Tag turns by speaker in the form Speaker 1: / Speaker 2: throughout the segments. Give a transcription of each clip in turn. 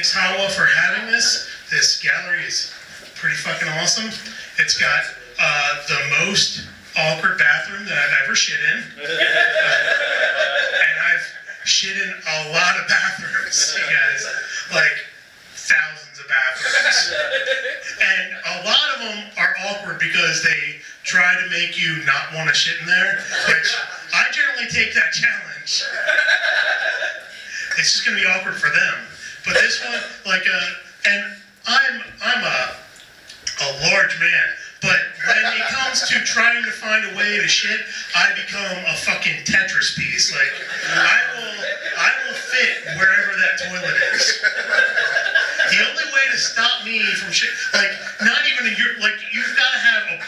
Speaker 1: thanks Hawa for having this. This gallery is pretty fucking awesome. It's got the most awkward bathroom that I've ever shit in. And I've shit in a lot of bathrooms, you guys. Like, thousands of bathrooms. And a lot of them are awkward because they try to make you not want to shit in there, which I generally take that challenge. It's just going to be awkward for them. But this one, like, and I'm a large man, but when it comes to trying to find a way to shit, I become a fucking Tetris piece. Like, I will fit wherever that toilet is. The only way to stop me from shit, like, not even you've got to have a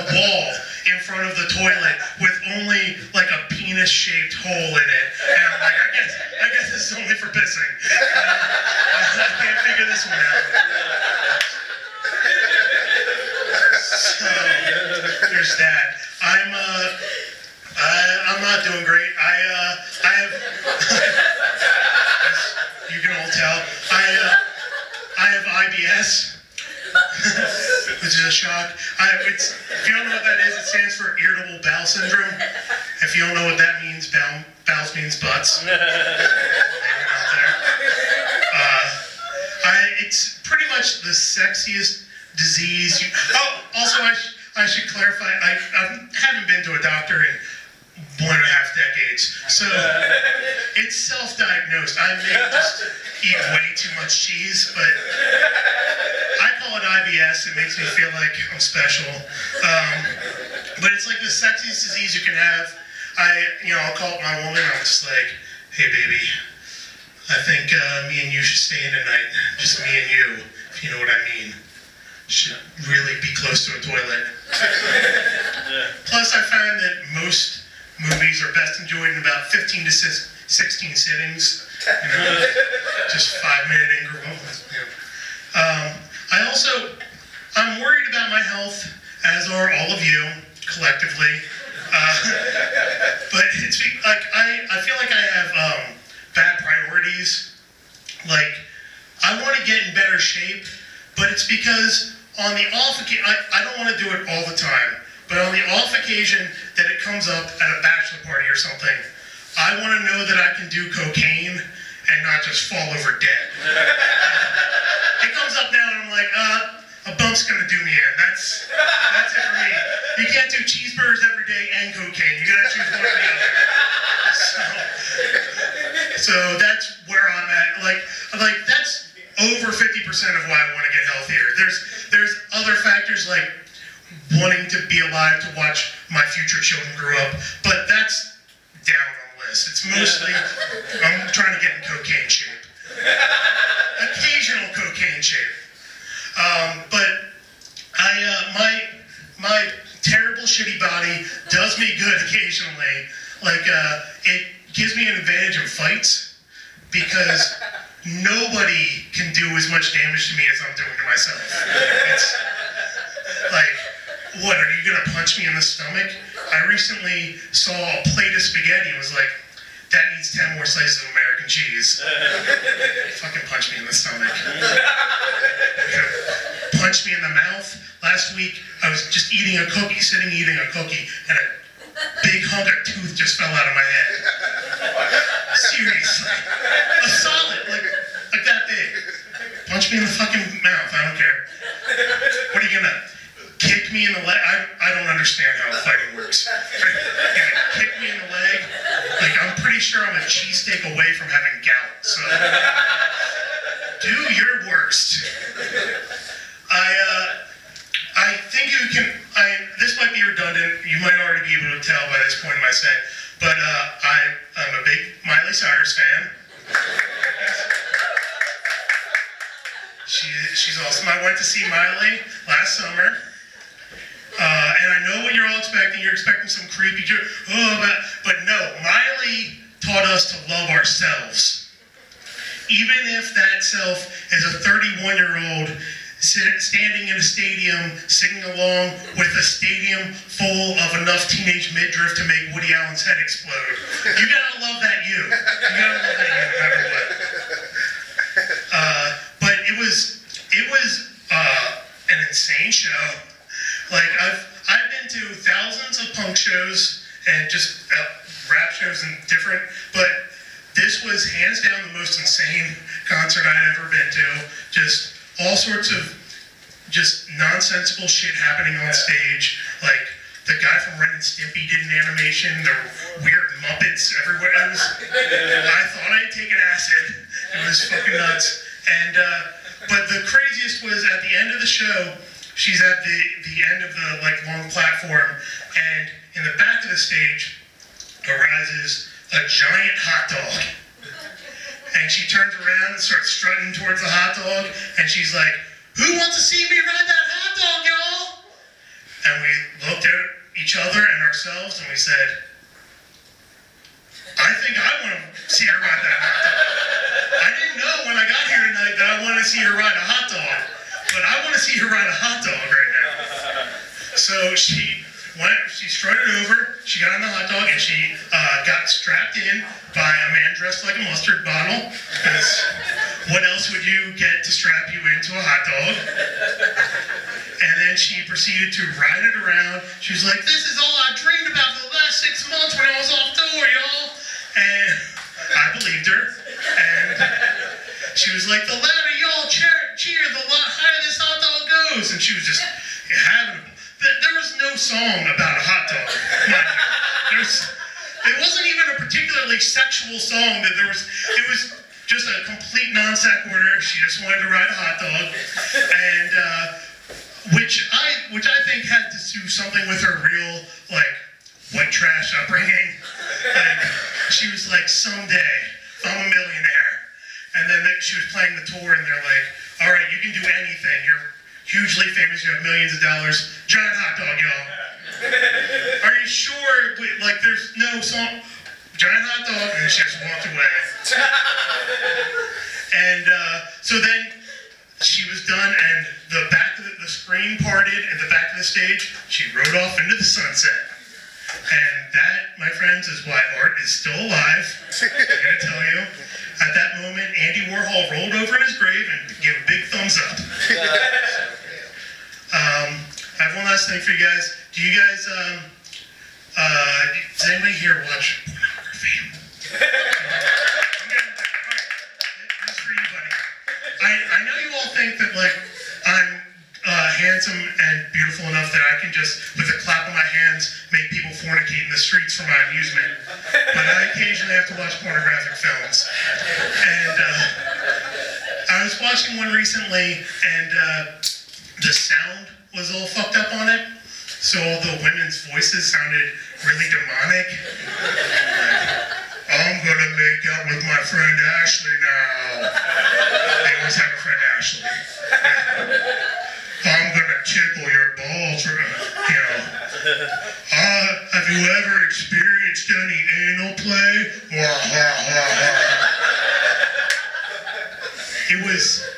Speaker 1: wall in front of the toilet with only like a penis-shaped hole in it. And I'm like, I guess this is only for pissing. I can't figure this one out. So there's that. I'm not doing great. I have, as you can all tell, I have IBS, which is a shock. If you don't know what that is, it stands for irritable bowel syndrome. If you don't know what that means, bowels means butts. It's pretty much the sexiest disease. Also, I should clarify, I haven't been to a doctor in 1.5 decades, so it's self-diagnosed. I may just eat way too much cheese, but I call it IBS. It makes me feel like I'm special. But it's like the sexiest disease you can have. I'll call up my woman, and I'm just like, hey baby, I think me and you should stay in tonight. Just me and you, if you know what I mean. Should really be close to a toilet. Plus, I find that most movies are best enjoyed in about 15 to 16 sittings. Just 5-minute intervals. I'm worried about my health, as are all of you, collectively. But it's like, I feel like I have bad priorities. Like, I want to get in better shape, but it's because on the off occasion, I don't want to do it all the time, but on the off occasion that it comes up at a bachelor party or something, I want to know that I can do cocaine and not just fall over dead. It comes up now and I'm like, a bump's gonna do me in. That's it for me. You can't do cheeseburgers every day and cocaine. You gotta choose one or the other. So that's where I'm at. Like that's over 50% of why I want to get healthier. There's other factors like wanting to be alive to watch my future children grow up, but that's down on the list. It's mostly I'm trying to get in cocaine shape. Occasional cocaine shape. But my terrible shitty body does me good occasionally. Like it gives me an advantage in fights because nobody can do as much damage to me as I'm doing to myself. It's like, what, are you gonna punch me in the stomach? I recently saw a plate of spaghetti and was like, that needs 10 more slices of American cheese. Fucking punch me in the stomach. Punch me in the mouth. Last week, I was just eating a cookie, sitting eating a cookie, and a big hunk of tooth just fell out of my head. Seriously. A solid, like that big. Punch me in the fucking mouth, I don't care. What are you gonna, kick me in the leg? I don't understand how fighting works. Kick me in the leg? Like, I'm pretty sure I'm a cheesesteak away from having gout, so do your worst. I think you can, this might be redundant, you might already be able to tell by this point in my set, but I'm a big Miley Cyrus fan. She's awesome. I went to see Miley last summer, and I know what you're all expecting. You're expecting some creepy, but no, Miley taught us to love ourselves. Even if that self is a 31-year-old standing in a stadium, singing along with a stadium full of enough teenage midriff to make Woody Allen's head explode. You gotta love that you. You gotta love that you, no matter what. concert I'd ever been to. Just all sorts of just nonsensical shit happening on stage. Like, the guy from Ren and Stimpy did an animation. There were weird Muppets everywhere. I thought I had taken acid. It was fucking nuts. And, but the craziest was at the end of the show, she's at the end of the, like, long platform, and in the back of the stage arises a giant hot dog. And she turns around and starts strutting towards the hot dog, and she's like, "Who wants to see me ride that hot dog, y'all?" And we looked at each other and ourselves, and we said, "I think I want to see her ride that hot dog." I didn't know when I got here tonight that I wanted to see her ride a hot dog, but I want to see her ride a hot dog right now. So she strutted over, she got on the hot dog, and she got strapped in by a man dressed like a mustard bottle, because what else would you get to strap you into a hot dog? And then she proceeded to ride it around. She was like, "This is all I dreamed about for the last 6 months when I was off tour, y'all." And I believed her. And she was like, "The louder y'all cheer, the higher this hot dog goes." And she was just having there was no song about a hot dog. It wasn't even a particularly sexual song. It was just a complete non sequitur. She just wanted to ride a hot dog, and which I think had to do something with her real, like, white trash upbringing. Like, she was like, "Someday I'm a millionaire," and then she was playing the tour, and they're like, "All right, you can do anything. You're hugely famous. You have millions of dollars. Giant hot dog, y'all. Are you sure? Like, there's no song. Giant hot dog," and she just walked away. And so then she was done, and the back of the screen parted at the back of the stage. She rode off into the sunset. And that, my friends, is why art is still alive. I'm gonna tell you. At that moment, Andy Warhol rolled over in his grave and gave a big thumbs up. I have one last thing for you guys. Do you guys, does anybody here watch pornography? This is for you, buddy. I know you all think that, like, I'm handsome and beautiful enough that I can just, with a clap of my hands, make people fornicate in the streets for my amusement. But I occasionally have to watch pornographic films. And I was watching one recently, and the sound was all fucked up on it. So all the women's voices sounded really demonic. "I'm gonna make out with my friend Ashley now." They always have a friend Ashley. "I'm gonna tickle your balls," you know. "Have you ever experienced any anal play?" It was